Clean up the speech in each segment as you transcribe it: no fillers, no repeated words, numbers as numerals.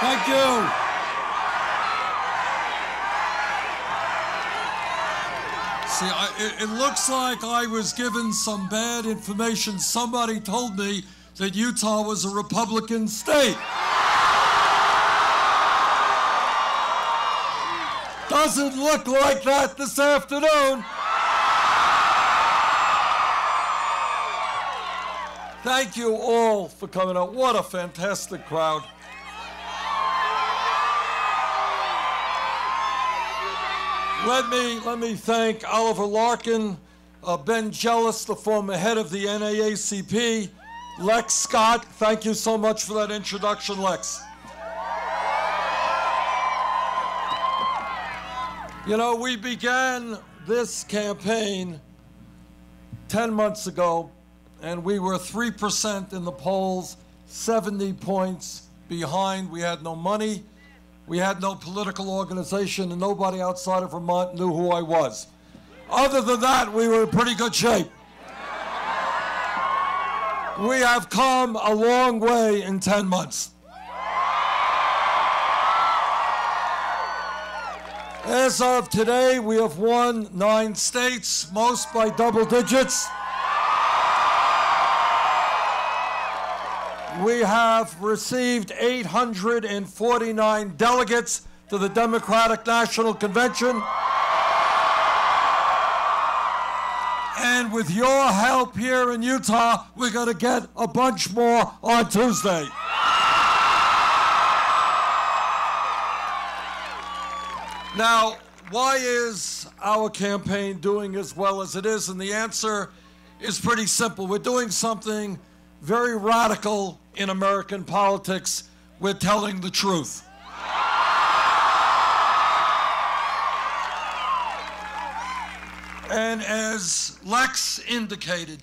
Thank you. See, it looks like I was given some bad information. Somebody told me that Utah was a Republican state. Doesn't look like that this afternoon. Thank you all for coming out. What a fantastic crowd. Let me thank Oliver Larkin, Ben Jealous, the former head of the NAACP, Lex Scott. Thank you so much for that introduction, Lex. You know, we began this campaign 10 months ago, and we were 3% in the polls, 70 points behind. We had no money. We had no political organization, and nobody outside of Vermont knew who I was. Other than that, we were in pretty good shape. We have come a long way in 10 months. As of today, we have won 9 states, most by double digits. We have received 849 delegates to the Democratic National Convention. And with your help here in Utah, we're going to get a bunch more on Tuesday. Now, why is our campaign doing as well as it is? And the answer is pretty simple. We're doing something very radical in American politics. We're telling the truth. And as Lex indicated,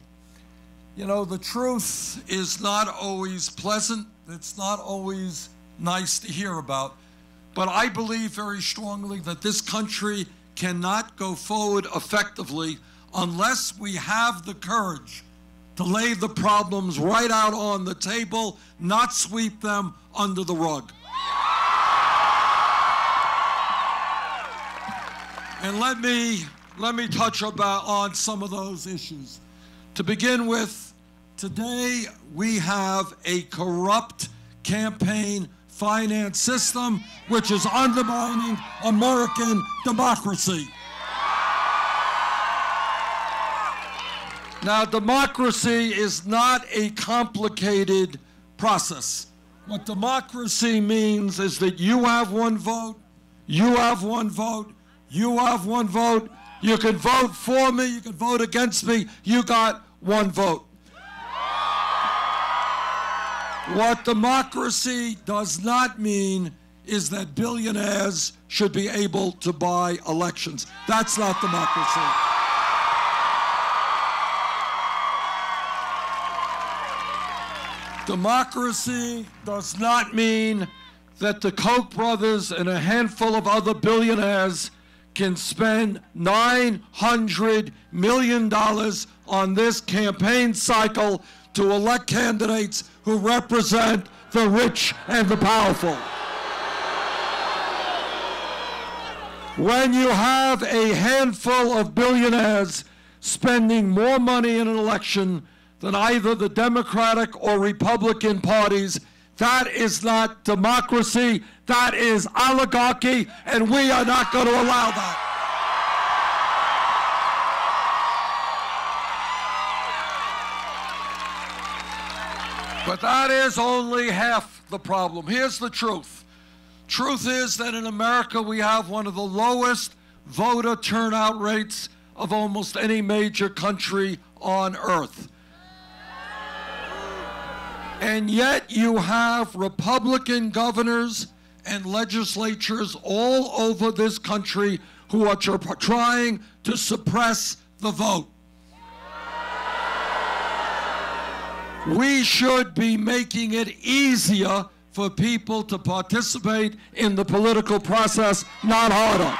you know, the truth is not always pleasant. It's not always nice to hear about. But I believe very strongly that this country cannot go forward effectively unless we have the courage to lay the problems right out on the table, not sweep them under the rug. And let me touch on some of those issues. To begin with, today we have a corrupt campaign finance system which is undermining American democracy. Now, democracy is not a complicated process. What democracy means is that you have one vote, you have one vote, you have one vote. You can vote for me, you can vote against me, you got one vote. What democracy does not mean is that billionaires should be able to buy elections. That's not democracy. Democracy does not mean that the Koch brothers and a handful of other billionaires can spend $900 million on this campaign cycle to elect candidates who represent the rich and the powerful. When you have a handful of billionaires spending more money in an election than either the Democratic or Republican parties, that is not democracy, that is oligarchy, and we are not going to allow that. But that is only half the problem. Here's the truth. Truth is that in America we have one of the lowest voter turnout rates of almost any major country on earth. And yet you have Republican governors and legislatures all over this country who are trying to suppress the vote. We should be making it easier for people to participate in the political process, not harder.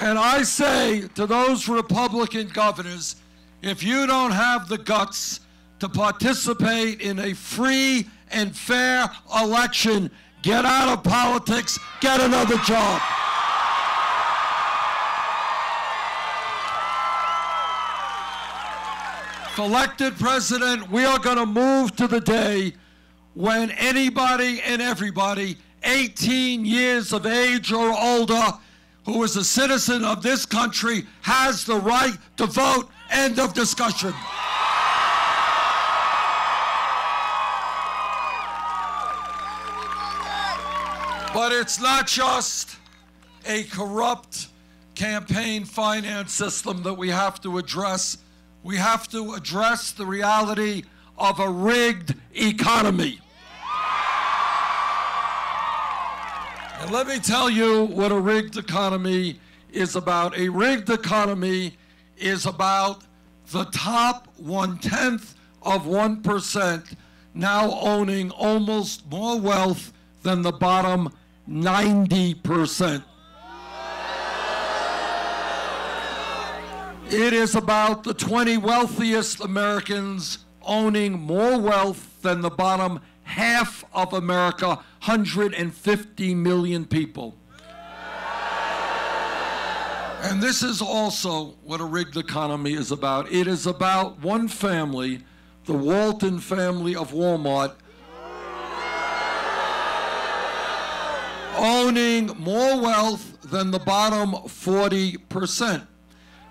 And I say to those Republican governors, if you don't have the guts to participate in a free and fair election. Get out of politics, get another job. If elected president, we are going to move to the day when anybody and everybody 18 years of age or older who is a citizen of this country has the right to vote. End of discussion. But it's not just a corrupt campaign finance system that we have to address. We have to address the reality of a rigged economy. And let me tell you what a rigged economy is about. A rigged economy is about the top 1/10 of 1% now owning almost more wealth than the bottom 90%. It is about the 20 wealthiest Americans owning more wealth than the bottom half of America, 150 million people. And this is also what a rigged economy is about. It is about one family, the Walton family of Walmart, owning more wealth than the bottom 40%.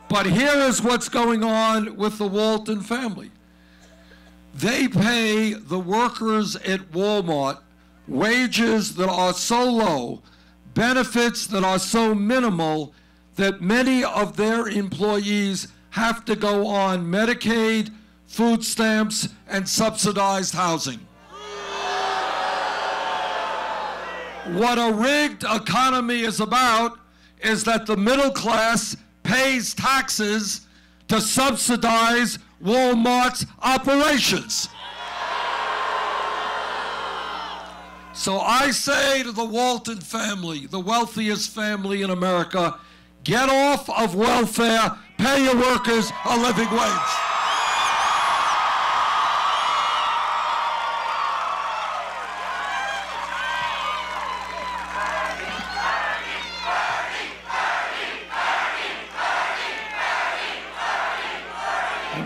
But here is what's going on with the Walton family. They pay the workers at Walmart wages that are so low, benefits that are so minimal, that many of their employees have to go on Medicaid, food stamps, and subsidized housing. What a rigged economy is about is that the middle class pays taxes to subsidize Walmart's operations. So I say to the Walton family, the wealthiest family in America, get off of welfare, pay your workers a living wage.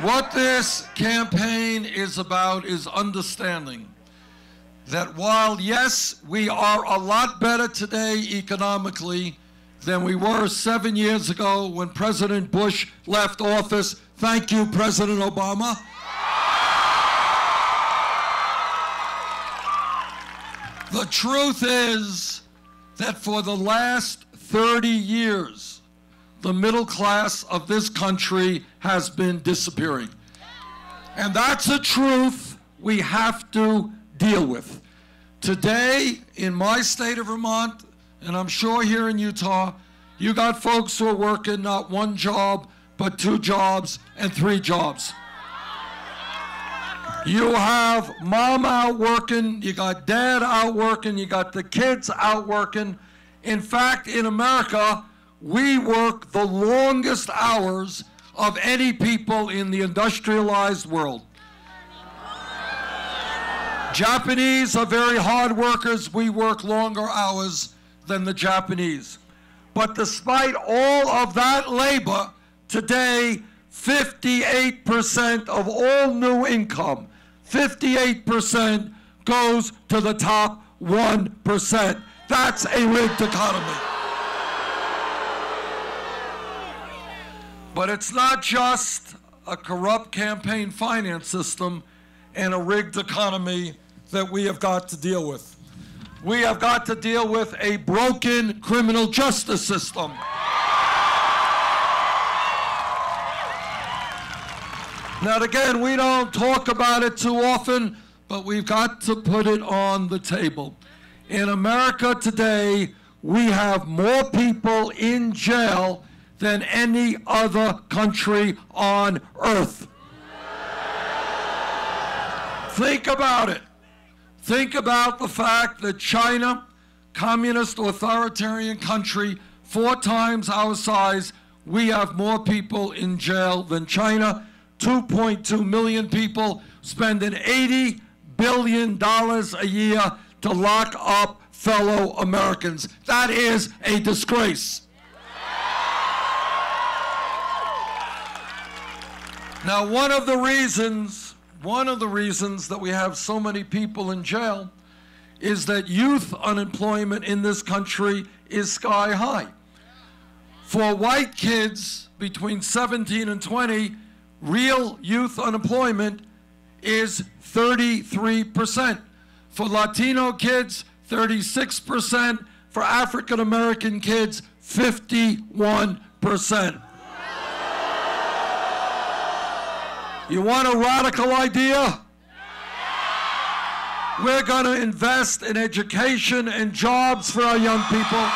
What this campaign is about is understanding that while, yes, we are a lot better today economically than we were 7 years ago when President Bush left office. Thank you, President Obama. The truth is that for the last 30 years, the middle class of this country has been disappearing. And that's a truth we have to deal with. Today, in my state of Vermont, and I'm sure here in Utah, you got folks who are working not one job, but 2 jobs and 3 jobs. You have mom out working, you got dad out working, you got the kids out working. In fact, in America, we work the longest hours of any people in the industrialized world. Japanese are very hard workers. We work longer hours than the Japanese. But despite all of that labor, today, 58% of all new income, 58% goes to the top 1%. That's a rigged economy. But it's not just a corrupt campaign finance system and a rigged economy that we have got to deal with. We have got to deal with a broken criminal justice system. Now, again, we don't talk about it too often, but we've got to put it on the table. In America today, we have more people in jail than any other country on earth. Think about it. Think about the fact that China, communist authoritarian country, 4 times our size, we have more people in jail than China. 2.2 million people, spending $80 billion a year to lock up fellow Americans. That is a disgrace. Now, one of the reasons that we have so many people in jail is that youth unemployment in this country is sky high. For white kids between 17 and 20, real youth unemployment is 33%. For Latino kids, 36%. For African American kids, 51%. You want a radical idea? We're going to invest in education and jobs for our young people.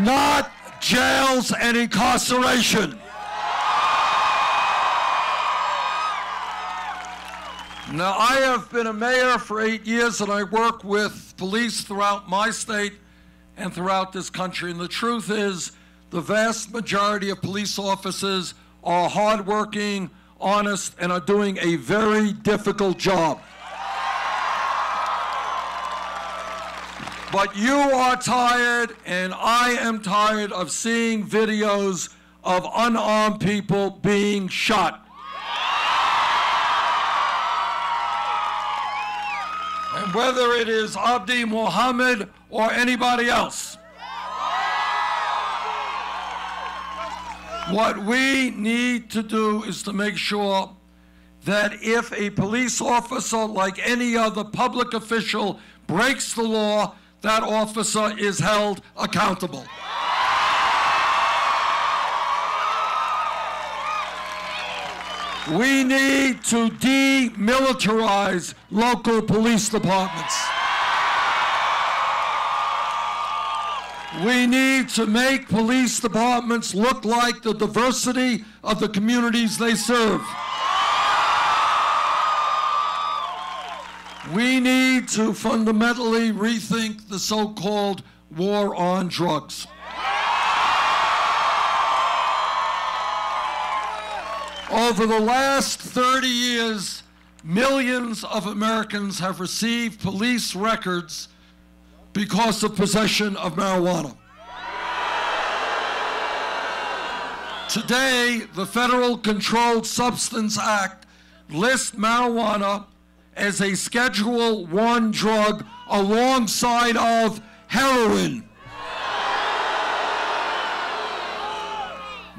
Not jails and incarceration. Now, I have been a mayor for 8 years, and I work with police throughout my state and throughout this country. And the truth is, the vast majority of police officers are hardworking, honest, and are doing a very difficult job. But you are tired, and I am tired of seeing videos of unarmed people being shot. And whether it is Abdi Mohammed or anybody else, what we need to do is to make sure that if a police officer, like any other public official, breaks the law, that officer is held accountable. We need to demilitarize local police departments. We need to make police departments look like the diversity of the communities they serve. We need to fundamentally rethink the so-called war on drugs. Over the last 30 years, millions of Americans have received police records because of possession of marijuana. Today, the Federal Controlled Substance Act lists marijuana as a Schedule I drug alongside of heroin.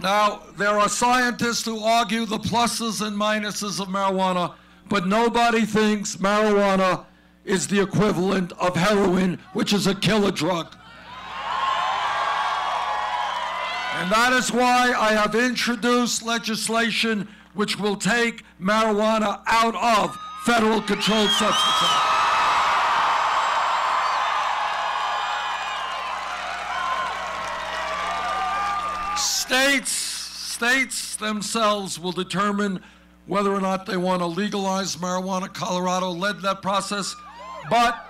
Now, there are scientists who argue the pluses and minuses of marijuana, but nobody thinks marijuana is the equivalent of heroin, which is a killer drug. And that is why I have introduced legislation which will take marijuana out of Federal Controlled Substance Act. States themselves will determine whether or not they want to legalize marijuana. Colorado led that process, but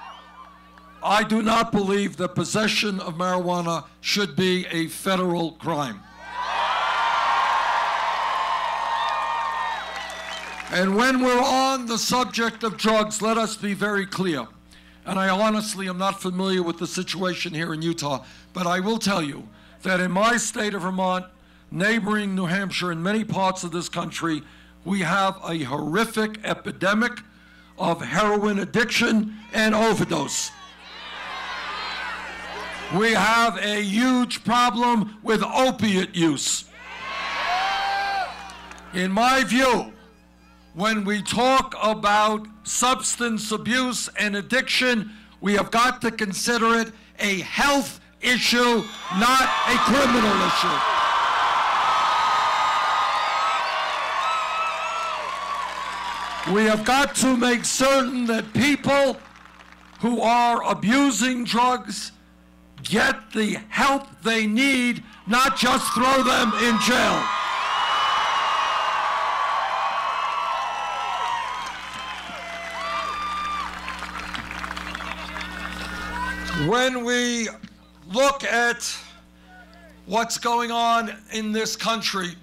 I do not believe that possession of marijuana should be a federal crime. And when we're on the subject of drugs, let us be very clear. And I honestly am not familiar with the situation here in Utah, but I will tell you that in my state of Vermont, neighboring New Hampshire, and many parts of this country, we have a horrific epidemic of heroin addiction and overdose. We have a huge problem with opiate use. In my view, when we talk about substance abuse and addiction, we have got to consider it a health issue, not a criminal issue. We have got to make certain that people who are abusing drugs get the help they need, not just throw them in jail. When we look at what's going on in this country,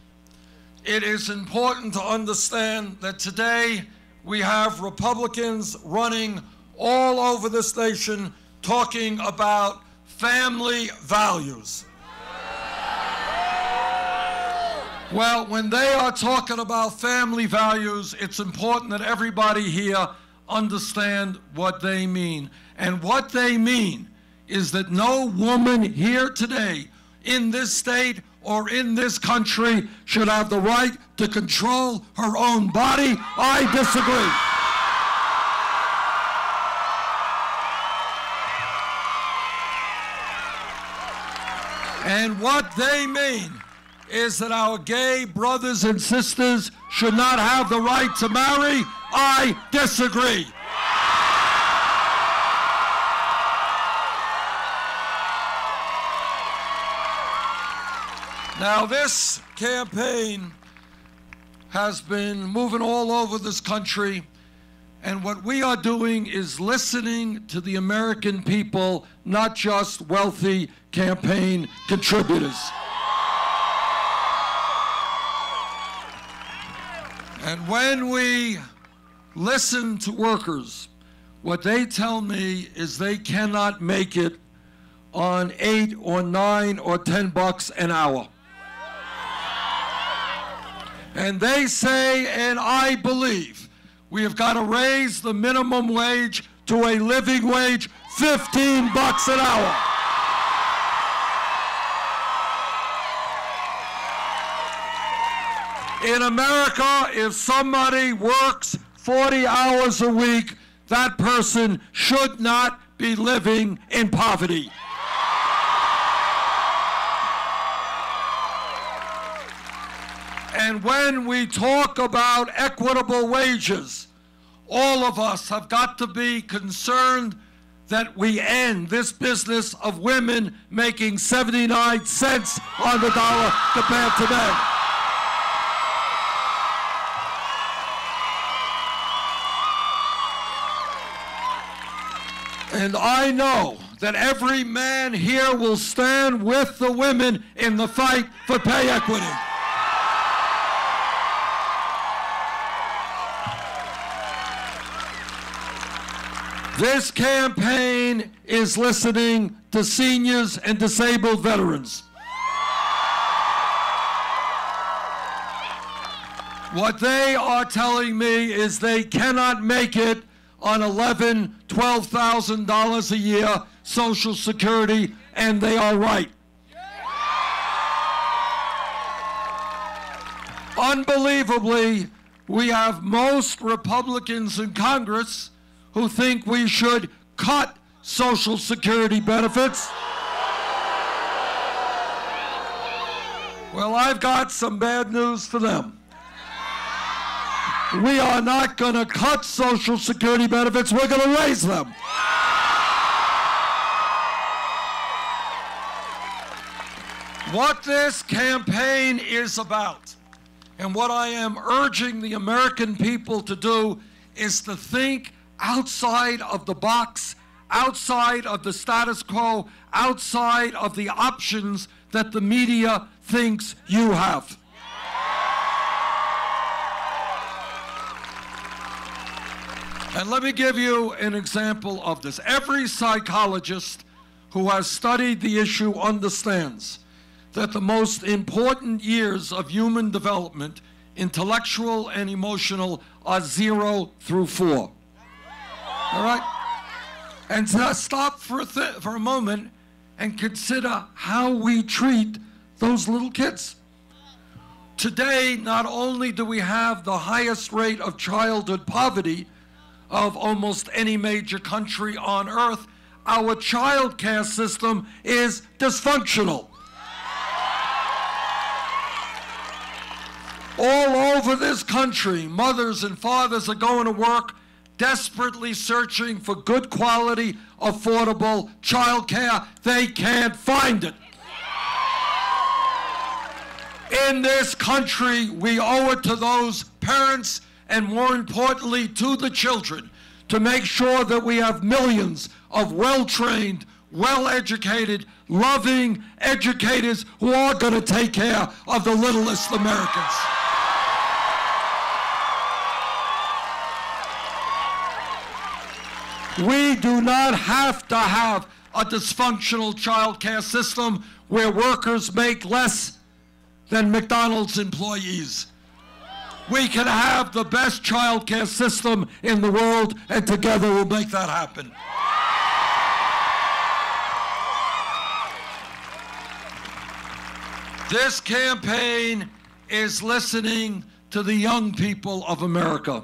it is important to understand that today we have Republicans running all over this nation talking about family values. Well, when they are talking about family values, it's important that everybody here understand what they mean. And what they mean is that no woman here today in this state or in this country should have the right to control her own body. I disagree. And what they mean is that our gay brothers and sisters should not have the right to marry. I disagree. Now, this campaign has been moving all over this country, and what we are doing is listening to the American people, not just wealthy campaign contributors. And when we listen to workers, what they tell me is they cannot make it on $8 or $9 or $10 an hour. And they say, and I believe, we have got to raise the minimum wage to a living wage, $15 an hour. In America, if somebody works 40 hours a week, that person should not be living in poverty. And when we talk about equitable wages, all of us have got to be concerned that we end this business of women making 79 cents on the dollar compared to men. And I know that every man here will stand with the women in the fight for pay equity. This campaign is listening to seniors and disabled veterans. What they are telling me is they cannot make it on $11,000, $12,000 a year Social Security, and they are right. Unbelievably, we have most Republicans in Congress who think we should cut Social Security benefits. Well, I've got some bad news for them. We are not going to cut Social Security benefits, we're going to raise them. What this campaign is about, and what I am urging the American people to do, is to think outside of the box, outside of the status quo, outside of the options that the media thinks you have. And let me give you an example of this. Every psychologist who has studied the issue understands that the most important years of human development, intellectual and emotional, are 0 through 4. All right? And stop for a moment and consider how we treat those little kids. Today, not only do we have the highest rate of childhood poverty of almost any major country on earth, our child care system is dysfunctional. All over this country, mothers and fathers are going to work desperately searching for good quality, affordable child care. They can't find it. In this country, we owe it to those parents and, more importantly, to the children, to make sure that we have millions of well-trained, well-educated, loving educators who are going to take care of the littlest Americans. We do not have to have a dysfunctional child care system where workers make less than McDonald's employees. We can have the best child care system in the world, and together we'll make that happen. This campaign is listening to the young people of America.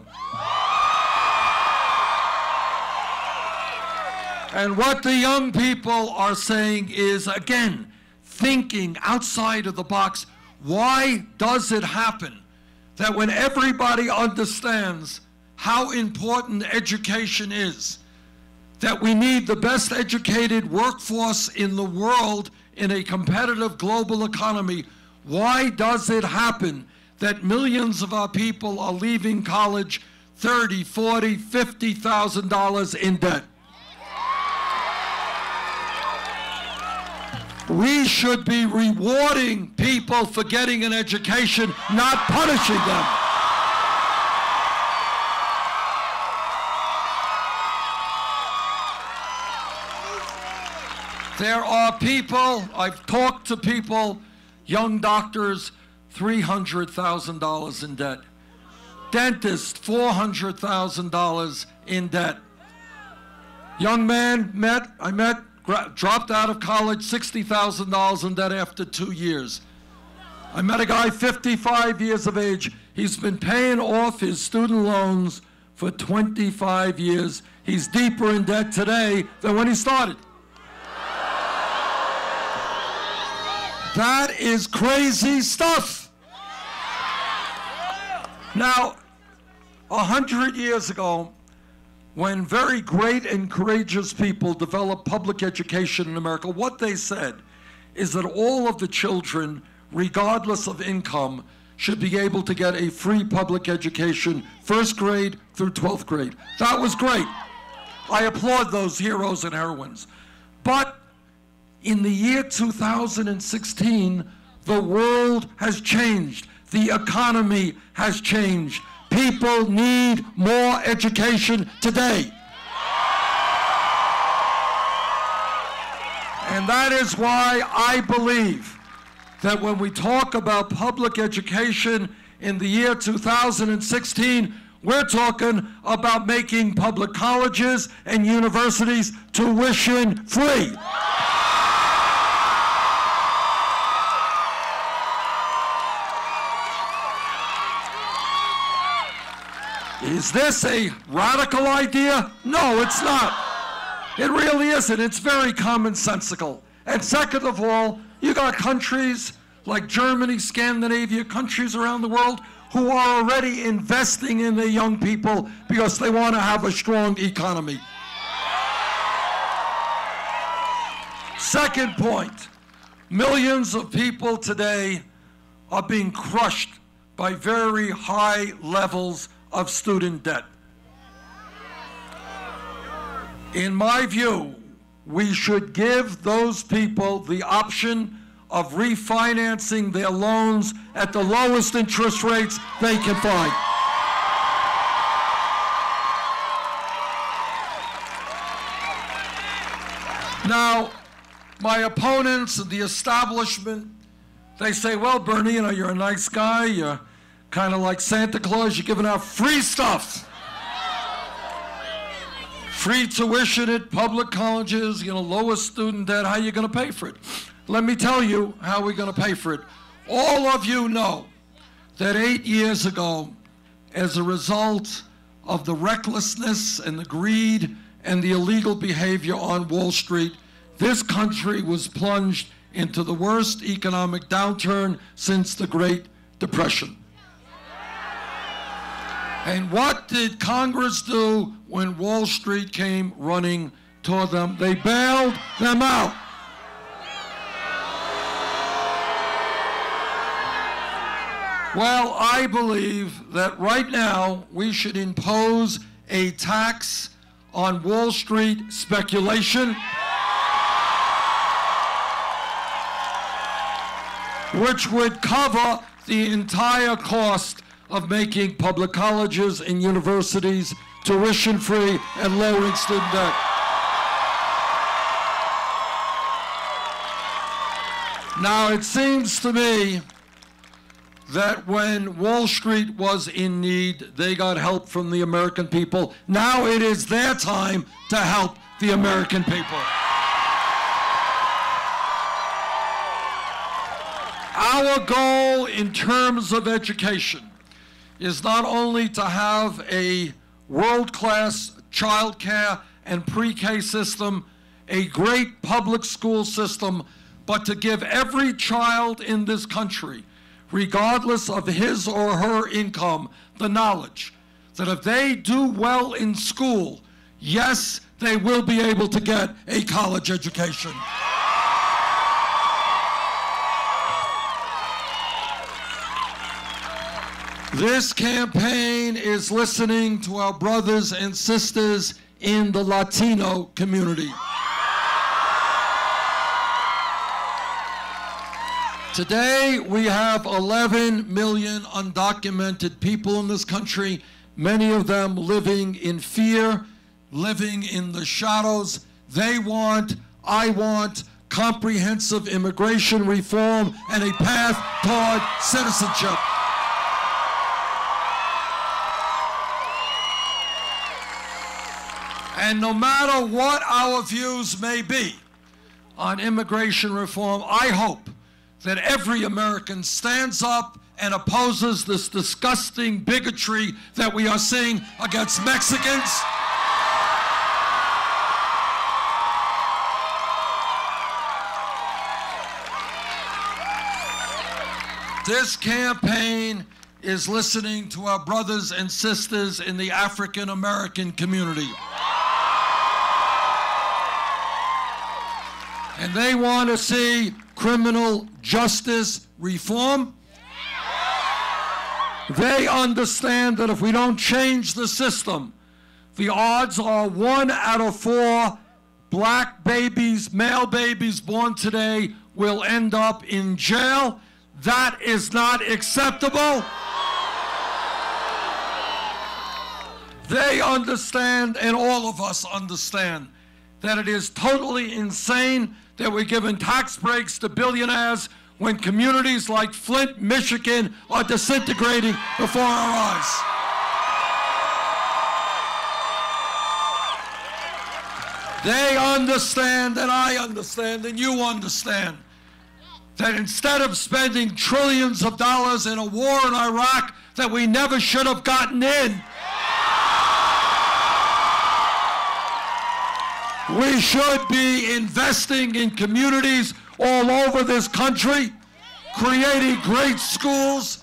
And what the young people are saying is, again, thinking outside of the box. Why does it happen that when everybody understands how important education is, that we need the best educated workforce in the world in a competitive global economy, why does it happen that millions of our people are leaving college $30,000, $40,000, $50,000 in debt? We should be rewarding people for getting an education, not punishing them. There are people, I've talked to people, young doctors, $300,000 in debt. Dentists, $400,000 in debt. Young man I met, dropped out of college, $60,000 in debt after 2 years. I met a guy 55 years of age. He's been paying off his student loans for 25 years. He's deeper in debt today than when he started. That is crazy stuff. Now, 100 years ago, when very great and courageous people developed public education in America, what they said is that all of the children, regardless of income, should be able to get a free public education, first grade through 12th grade. That was great. I applaud those heroes and heroines. But in the year 2016, the world has changed. The economy has changed. People need more education today. And that is why I believe that when we talk about public education in the year 2016, we're talking about making public colleges and universities tuition free. Is this a radical idea? No, it's not. It really isn't. It's very commonsensical. And second of all, you got countries like Germany, Scandinavia, countries around the world who are already investing in their young people because they want to have a strong economy. Second point, millions of people today are being crushed by very high levels of student debt. In my view, we should give those people the option of refinancing their loans at the lowest interest rates they can find. Now, my opponents and the establishment, they say, well, Bernie, you know, you're a nice guy, you're kind of like Santa Claus, you're giving out free stuff. Free tuition at public colleges, you know, lowest student debt, how are you going to pay for it? Let me tell you how we're going to pay for it. All of you know that 8 years ago, as a result of the recklessness and the greed and the illegal behavior on Wall Street, this country was plunged into the worst economic downturn since the Great Depression. And what did Congress do when Wall Street came running toward them? They bailed them out. Well, I believe that right now we should impose a tax on Wall Street speculation. which would cover the entire cost of making public colleges and universities tuition-free and lowering student debt. Now, it seems to me that when Wall Street was in need, they got help from the American people. Now it is their time to help the American people. Our goal in terms of education is not only to have a world-class child care and pre-K system, a great public school system, but to give every child in this country, regardless of his or her income, the knowledge that if they do well in school, yes, they will be able to get a college education. This campaign is listening to our brothers and sisters in the Latino community. Today, we have 11 million undocumented people in this country, many of them living in fear, living in the shadows. They want, I want, comprehensive immigration reform and a path toward citizenship. And no matter what our views may be on immigration reform, I hope that every American stands up and opposes this disgusting bigotry that we are seeing against Mexicans. This campaign is listening to our brothers and sisters in the African American community. And they want to see criminal justice reform. They understand that if we don't change the system, the odds are 1 out of 4 black babies, male babies born today, will end up in jail. That is not acceptable. They understand, and all of us understand, that it is totally insane that we're giving tax breaks to billionaires when communities like Flint, Michigan are disintegrating before our eyes. They understand, and I understand, and you understand, that instead of spending trillions of dollars in a war in Iraq that we never should have gotten in, we should be investing in communities all over this country, creating great schools.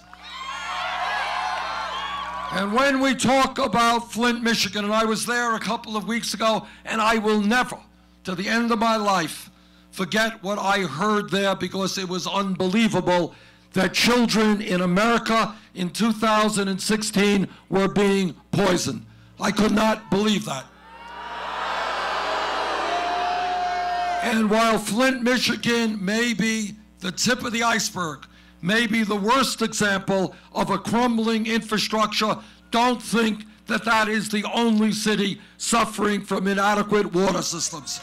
And when we talk about Flint, Michigan, and I was there a couple of weeks ago, and I will never, to the end of my life, forget what I heard there, because it was unbelievable that children in America in 2016 were being poisoned. I could not believe that. And while Flint, Michigan may be the tip of the iceberg, may be the worst example of a crumbling infrastructure, don't think that that is the only city suffering from inadequate water systems.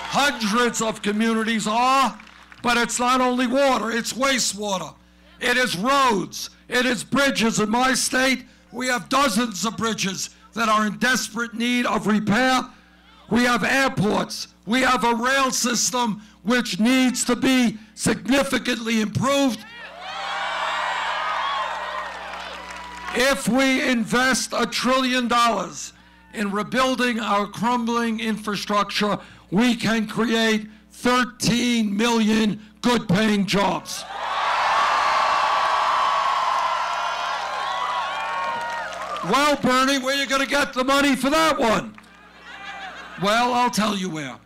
Hundreds of communities are, but it's not only water, it's wastewater. It is roads, it is bridges. In my state, we have dozens of bridges that are in desperate need of repair. We have airports. We have a rail system which needs to be significantly improved. If we invest $1 trillion in rebuilding our crumbling infrastructure, we can create 13 million good-paying jobs. Well, Bernie, where are you going to get the money for that one? Well, I'll tell you where.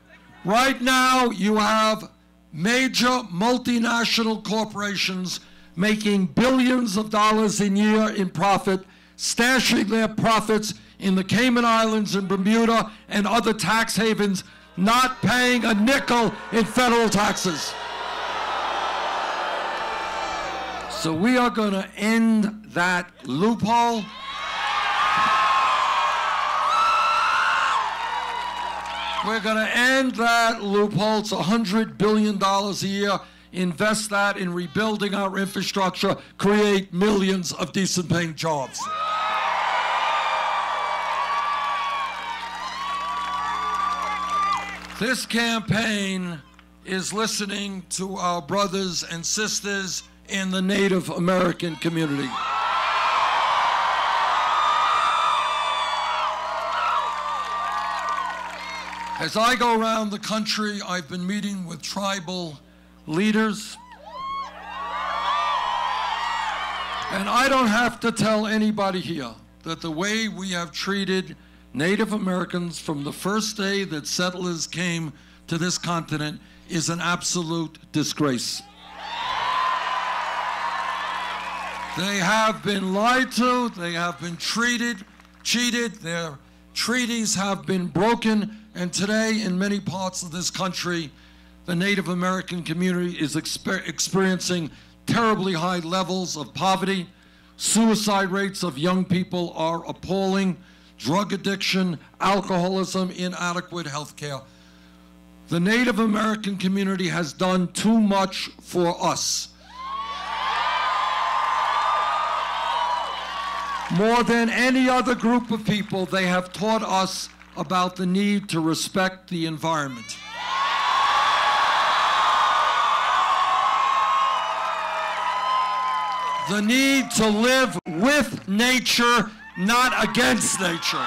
Right now, you have major multinational corporations making billions of dollars a year in profit, stashing their profits in the Cayman Islands and Bermuda and other tax havens, not paying a nickel in federal taxes. So we are going to end that loophole. We're going to end that loophole. It's $100 billion a year. Invest that in rebuilding our infrastructure, create millions of decent paying jobs. This campaign is listening to our brothers and sisters in the Native American community. As I go around the country, I've been meeting with tribal leaders. And I don't have to tell anybody here that the way we have treated Native Americans from the first day that settlers came to this continent is an absolute disgrace. They have been lied to, they have been treated, cheated, their treaties have been broken, and today in many parts of this country, the Native American community is experiencing terribly high levels of poverty. Suicide rates of young people are appalling. Drug addiction, alcoholism, inadequate health care. The Native American community has done too much for us. More than any other group of people, they have taught us about the need to respect the environment. The need to live with nature, not against nature.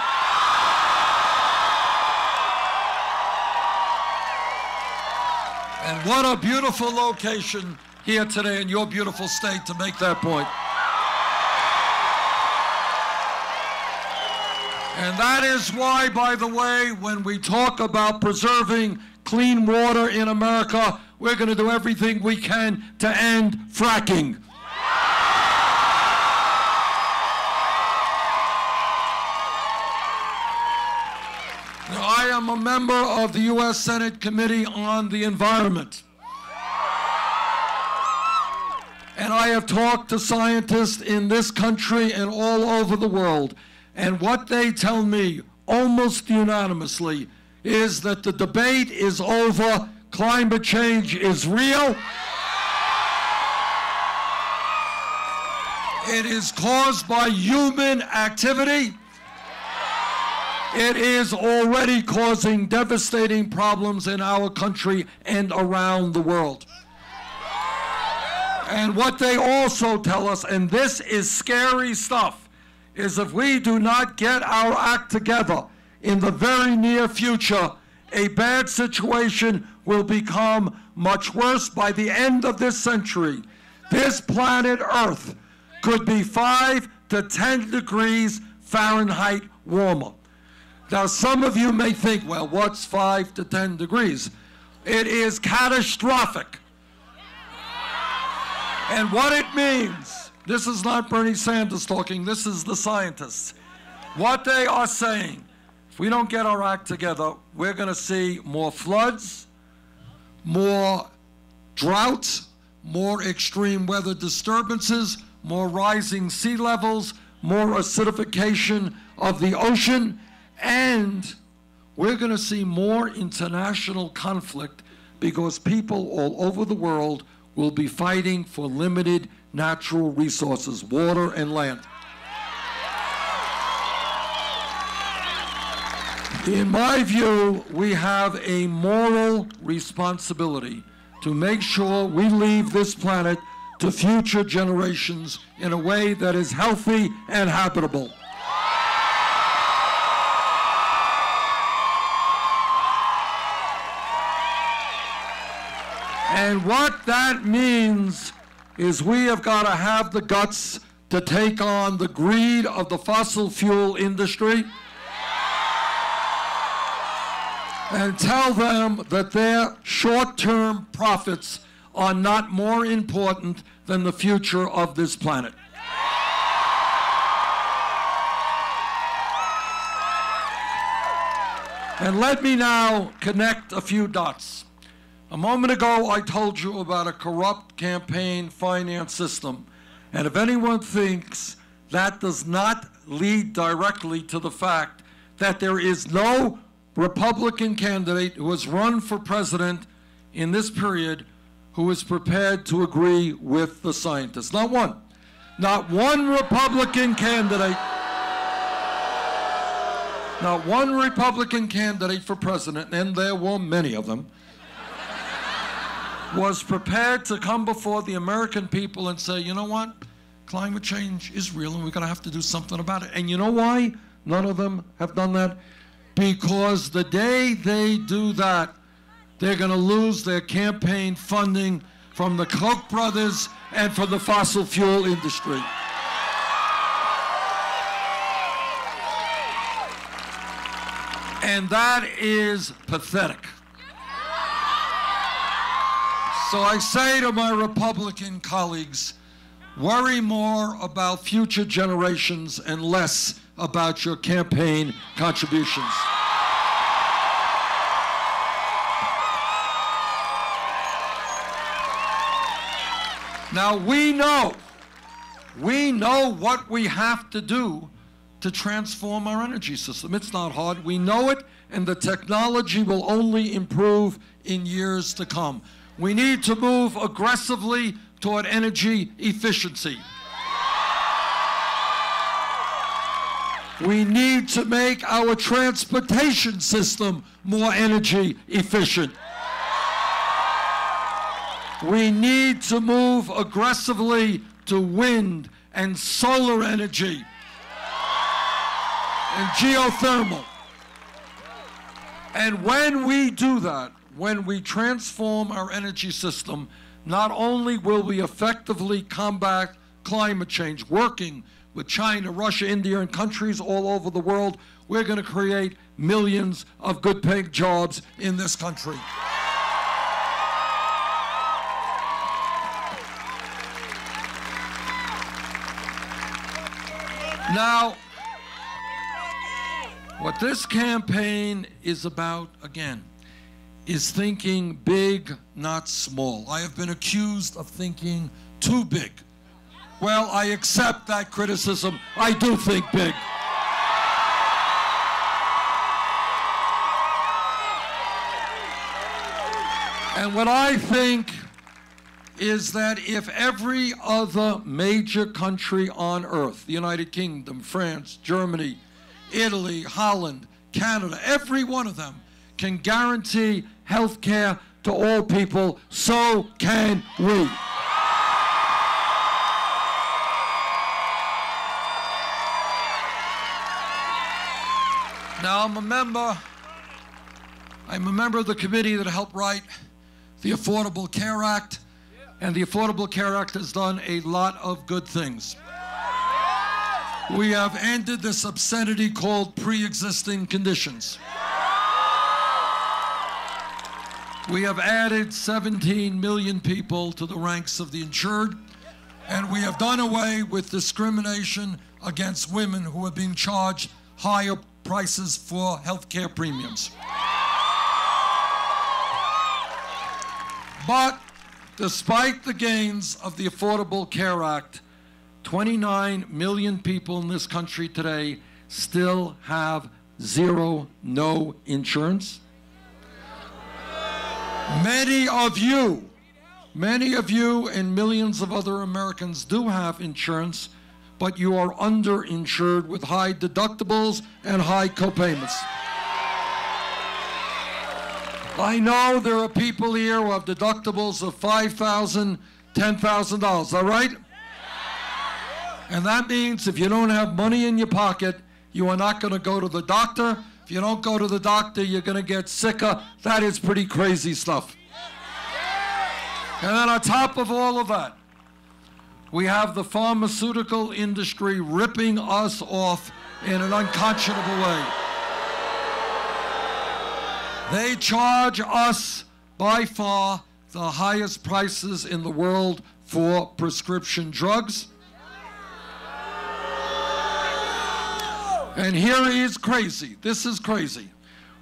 And what a beautiful location here today in your beautiful state to make that point. And that is why, by the way, when we talk about preserving clean water in America, we're going to do everything we can to end fracking. Now, I am a member of the U.S. Senate Committee on the Environment. And I have talked to scientists in this country and all over the world. And what they tell me, almost unanimously, is that the debate is over, climate change is real. It is caused by human activity. It is already causing devastating problems in our country and around the world. And what they also tell us, and this is scary stuff, is if we do not get our act together in the very near future, a bad situation will become much worse. By the end of this century, this planet Earth could be 5 to 10 degrees Fahrenheit warmer. Now, some of you may think, well, what's 5 to 10 degrees? It is catastrophic. And what it means, this is not Bernie Sanders talking, this is the scientists. What they are saying, if we don't get our act together, we're going to see more floods, more droughts, more extreme weather disturbances, more rising sea levels, more acidification of the ocean, and we're going to see more international conflict because people all over the world will be fighting for limited natural resources, water and land. In my view, we have a moral responsibility to make sure we leave this planet to future generations in a way that is healthy and habitable. And what that means is we have got to have the guts to take on the greed of the fossil fuel industry and tell them that their short-term profits are not more important than the future of this planet. And let me now connect a few dots. A moment ago, I told you about a corrupt campaign finance system And if anyone thinks that does not lead directly to the fact that there is no Republican candidate who has run for president in this period who is prepared to agree with the scientists. Not one. Not one Republican candidate. Not one Republican candidate for president, and there were many of them, was prepared to come before the American people and say, you know what? Climate change is real and we're going to have to do something about it. And you know why none of them have done that? Because the day they do that, they're going to lose their campaign funding from the Koch brothers and from the fossil fuel industry. And that is pathetic. So I say to my Republican colleagues, worry more about future generations and less about your campaign contributions. Now we know what we have to do to transform our energy system. It's not hard, we know it, and the technology will only improve in years to come. We need to move aggressively toward energy efficiency. We need to make our transportation system more energy efficient. We need to move aggressively to wind and solar energy and geothermal. And when we do that, when we transform our energy system, not only will we effectively combat climate change, working with China, Russia, India, and countries all over the world, we're going to create millions of good-paying jobs in this country. Now, what this campaign is about, again, is thinking big, not small. I have been accused of thinking too big. Well, I accept that criticism. I do think big. And what I think is that if every other major country on earth, the United Kingdom, France, Germany, Italy, Holland, Canada, every one of them can guarantee health care to all people, so can we. Now, I'm a member of the committee that helped write the Affordable Care Act, and the Affordable Care Act has done a lot of good things. We have ended this obscenity called pre-existing conditions. We have added 17 million people to the ranks of the insured, and we have done away with discrimination against women who are being charged higher prices for health care premiums. But despite the gains of the Affordable Care Act, 29 million people in this country today still have no insurance. Many of you and millions of other Americans do have insurance, but you are underinsured with high deductibles and high copayments. I know there are people here who have deductibles of $5,000, $10,000, all right? And that means if you don't have money in your pocket, you are not going to go to the doctor. If you don't go to the doctor, you're going to get sicker. That is pretty crazy stuff. And then on top of all of that, we have the pharmaceutical industry ripping us off in an unconscionable way. They charge us by far the highest prices in the world for prescription drugs. And here is crazy. This is crazy.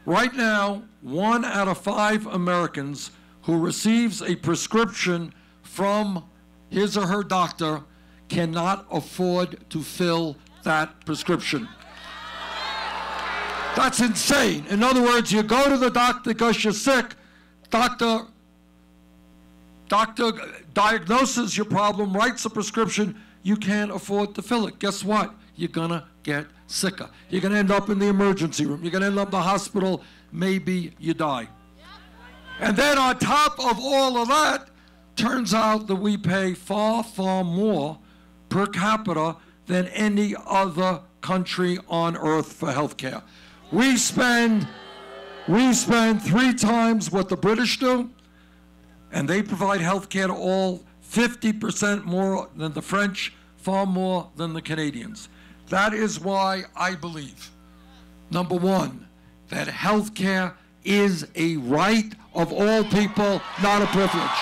Right now, 1 out of 5 Americans who receives a prescription from his or her doctor cannot afford to fill that prescription. That's insane. In other words, you go to the doctor because you're sick. Doctor diagnoses your problem, writes a prescription. You can't afford to fill it. Guess what? You're gonna get sicker. You're gonna end up in the emergency room. You're gonna end up in the hospital. Maybe you die. And then on top of all of that, turns out that we pay far, far more per capita than any other country on earth for health care. We spend 3 times what the British do, and they provide health care to all, 50% more than the French, far more than the Canadians. That is why I believe, number one, that health care is a right of all people, not a privilege.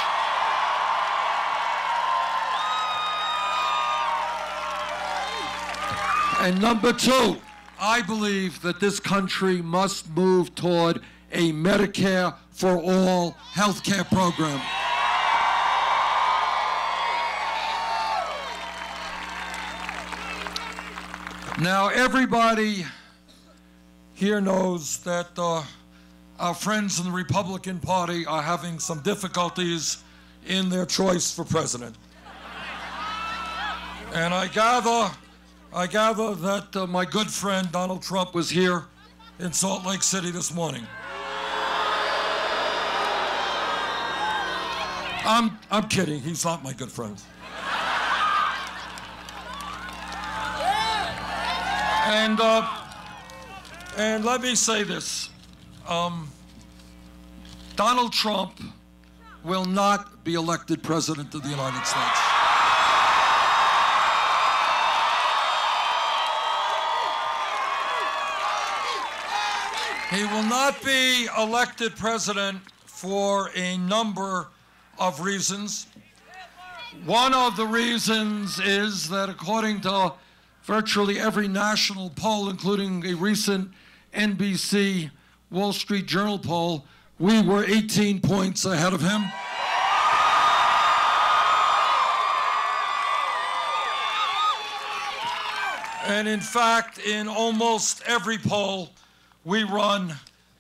And number two, I believe that this country must move toward a Medicare for all health care program. Now, everybody here knows that our friends in the Republican Party are having some difficulties in their choice for president. And I gather that my good friend Donald Trump was here in Salt Lake City this morning. I'm kidding. He's not my good friend. And let me say this. Donald Trump will not be elected president of the United States. He will not be elected president for a number of reasons. One of the reasons is that according to virtually every national poll, including a recent NBC Wall Street Journal poll, we were 18 points ahead of him. And in fact, in almost every poll, we run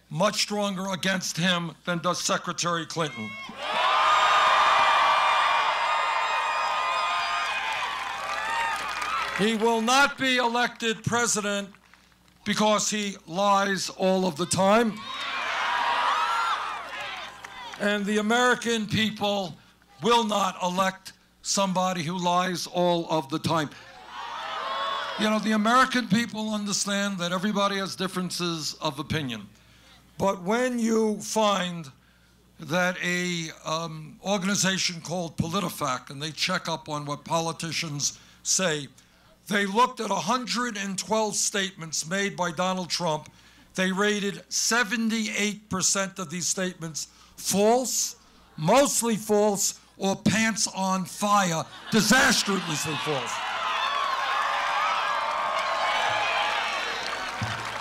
much stronger against him than does Secretary Clinton. He will not be elected president because he lies all of the time. And the American people will not elect somebody who lies all of the time. You know, the American people understand that everybody has differences of opinion. But when you find that a organization called PolitiFact, and they check up on what politicians say, they looked at 112 statements made by Donald Trump. They rated 78% of these statements false, mostly false, or pants on fire, disastrously false.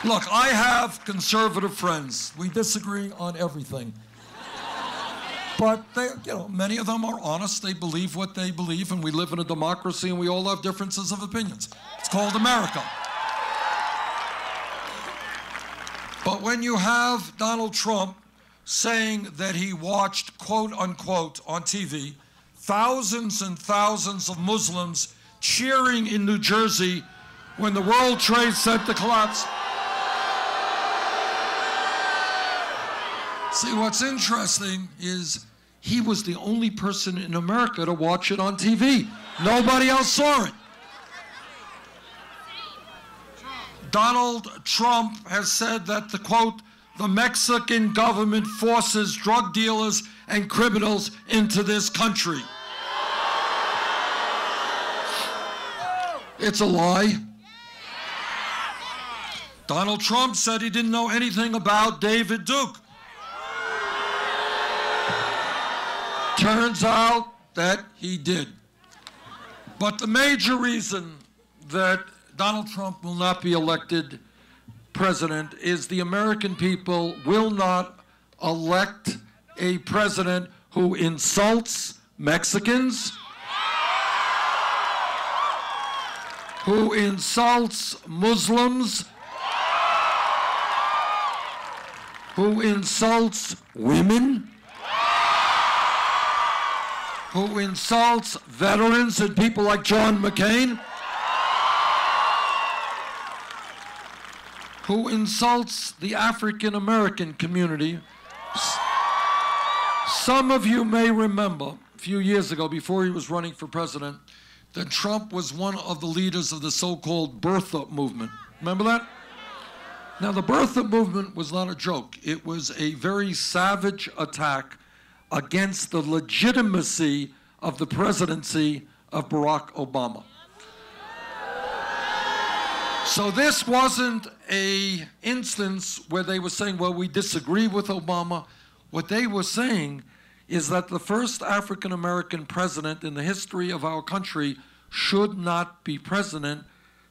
Look, I have conservative friends. We disagree on everything. But they, many of them are honest. They believe what they believe, and we live in a democracy, and we all have differences of opinions. It's called America. But when you have Donald Trump saying that he watched, quote unquote, on TV, thousands and thousands of Muslims cheering in New Jersey when the World Trade Center collapsed. See, what's interesting is he was the only person in America to watch it on TV. Nobody else saw it. Donald Trump has said that, quote, the Mexican government forces drug dealers and criminals into this country. It's a lie. Donald Trump said he didn't know anything about David Duke. Turns out that he did. But the major reason that Donald Trump will not be elected president is the American people will not elect a president who insults Mexicans, who insults Muslims, who insults women, who insults veterans and people like John McCain, who insults the African American community. Some of you may remember a few years ago, before he was running for president, that Trump was one of the leaders of the so-called birther movement. Remember that? Now, the birther movement was not a joke. It was a very savage attack against the legitimacy of the presidency of Barack Obama. So this wasn't an instance where they were saying, well, we disagree with Obama. What they were saying is that the first African-American president in the history of our country should not be president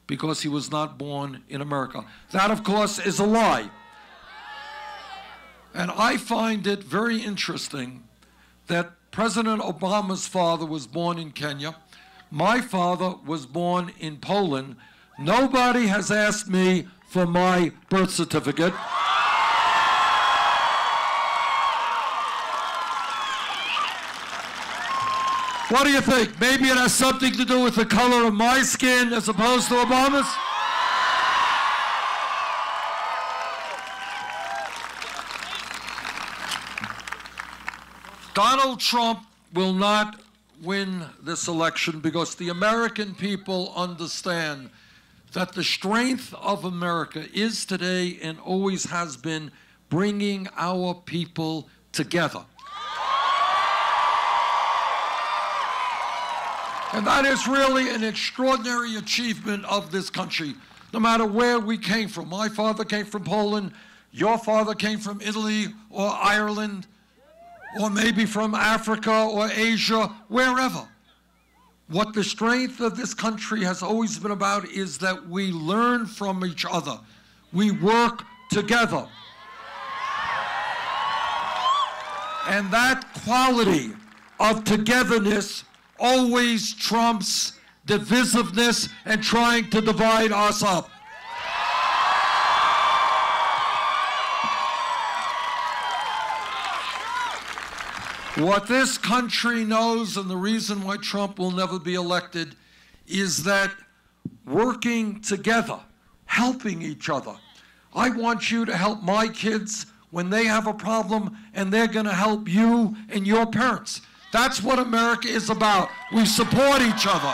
because he was not born in America. That, of course, is a lie. And I find it very interesting that President Obama's father was born in Kenya. My father was born in Poland. Nobody has asked me for my birth certificate. What do you think? Maybe it has something to do with the color of my skin as opposed to Obama's? Donald Trump will not win this election because the American people understand that the strength of America is today and always has been bringing our people together. And that is really an extraordinary achievement of this country, no matter where we came from. My father came from Poland, your father came from Italy or Ireland, or maybe from Africa or Asia, wherever. What the strength of this country has always been about is that we learn from each other. We work together. And that quality of togetherness always trumps divisiveness and trying to divide us up. What this country knows, and the reason why Trump will never be elected, is that working together, helping each other. I want you to help my kids when they have a problem, and they're going to help you and your parents. That's what America is about. We support each other.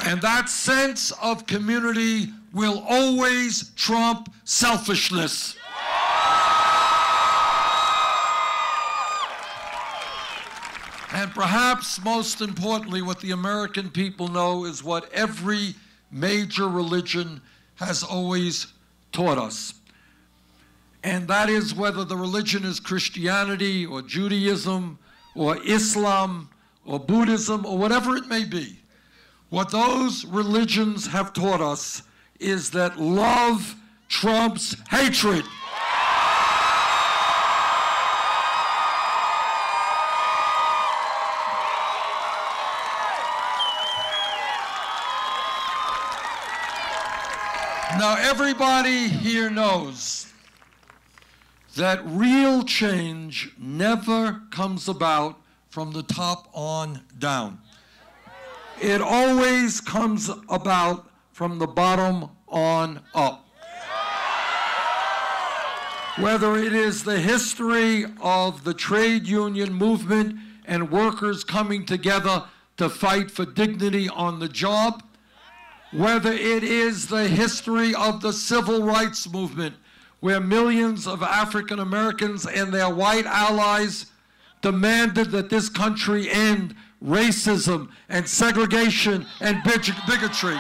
And that sense of community will always trump selfishness. And perhaps most importantly, what the American people know is what every major religion has always taught us. And that is, whether the religion is Christianity or Judaism or Islam or Buddhism or whatever it may be, what those religions have taught us is that love trumps hatred. Now, everybody here knows that real change never comes about from the top on down. It always comes about from the bottom on up. Whether it is the history of the trade union movement and workers coming together to fight for dignity on the job, whether it is the history of the civil rights movement, where millions of African Americans and their white allies demanded that this country end racism and segregation and bigotry.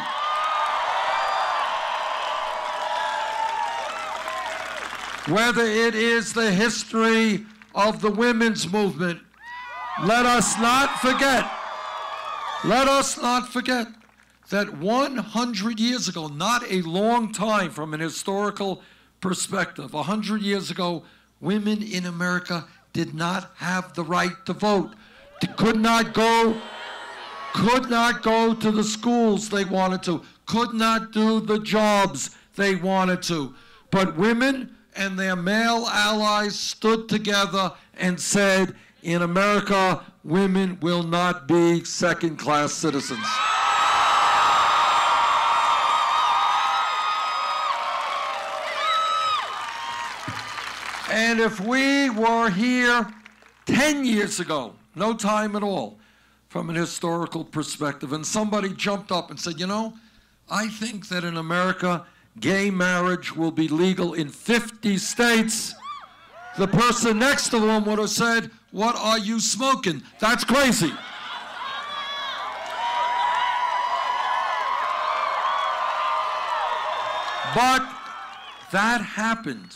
Whether it is the history of the women's movement, let us not forget that 100 years ago, not a long time from an historical perspective, 100 years ago, women in America did not have the right to vote, could not go to the schools they wanted to, could not do the jobs they wanted to. But women and their male allies stood together and said, in America, women will not be second-class citizens. And if we were here 10 years ago, no time at all, from an historical perspective, and somebody jumped up and said, you know, I think that in America, gay marriage will be legal in 50 states, the person next to him would have said, what are you smoking? That's crazy. But that happened.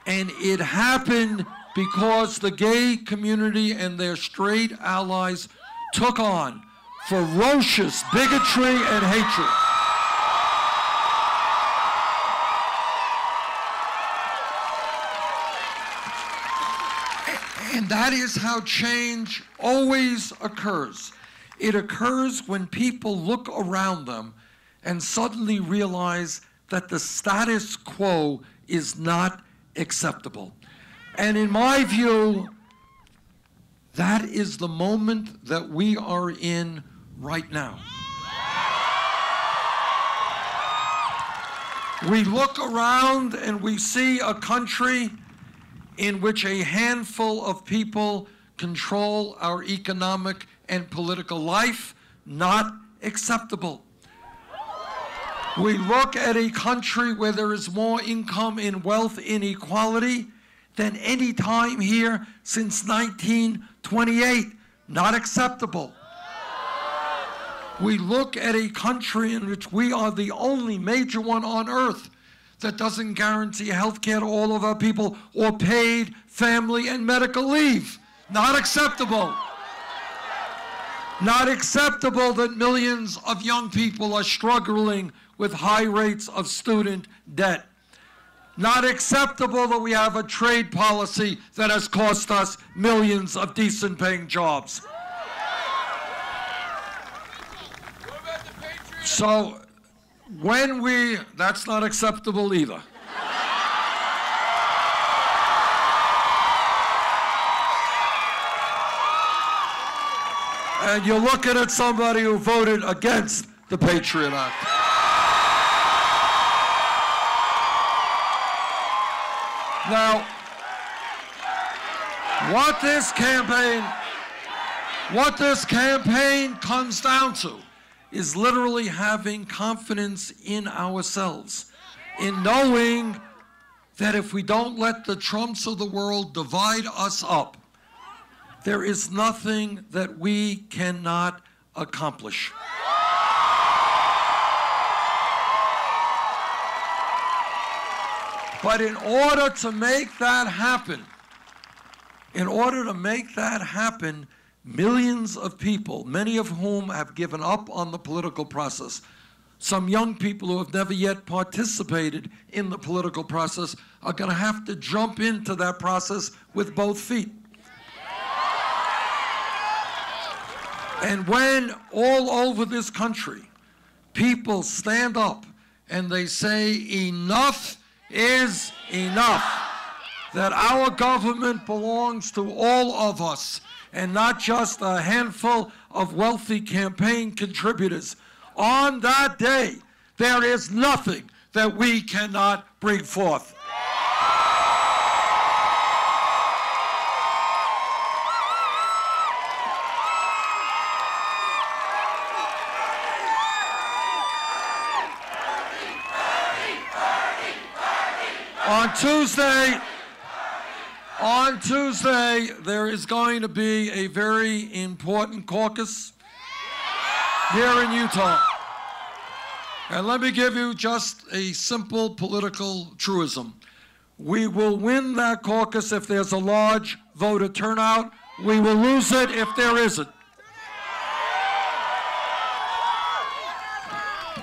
And it happened because the gay community and their straight allies took on ferocious bigotry and hatred. And that is how change always occurs. It occurs when people look around them and suddenly realize that the status quo is not acceptable. And in my view, that is the moment that we are in right now. We look around and we see a country in which a handful of people control our economic and political life. Not acceptable. We look at a country where there is more income and wealth inequality than any time here since 1928. Not acceptable. We look at a country in which we are the only major one on earth that doesn't guarantee health care to all of our people or paid family and medical leave. Not acceptable. Not acceptable that millions of young people are struggling with high rates of student debt. Not acceptable that we have a trade policy that has cost us millions of decent paying jobs. So that's not acceptable either. And you're looking at somebody who voted against the Patriot Act. Now, what this campaign comes down to is literally having confidence in ourselves, in knowing that if we don't let the Trumps of the world divide us up, there is nothing that we cannot accomplish. But in order to make that happen, millions of people, many of whom have given up on the political process, some young people who have never yet participated in the political process, are going to have to jump into that process with both feet. And when all over this country, people stand up and they say, enough is enough, that our government belongs to all of us and not just a handful of wealthy campaign contributors, on that day, there is nothing that we cannot bring forth. On Tuesday, there is going to be a very important caucus here in Utah. And let me give you just a simple political truism. We will win that caucus if there's a large voter turnout. We will lose it if there isn't.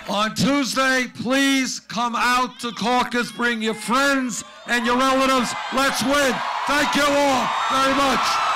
On Tuesday, please come out to caucus. Bring your friends and your relatives. Let's win Thank you all very much.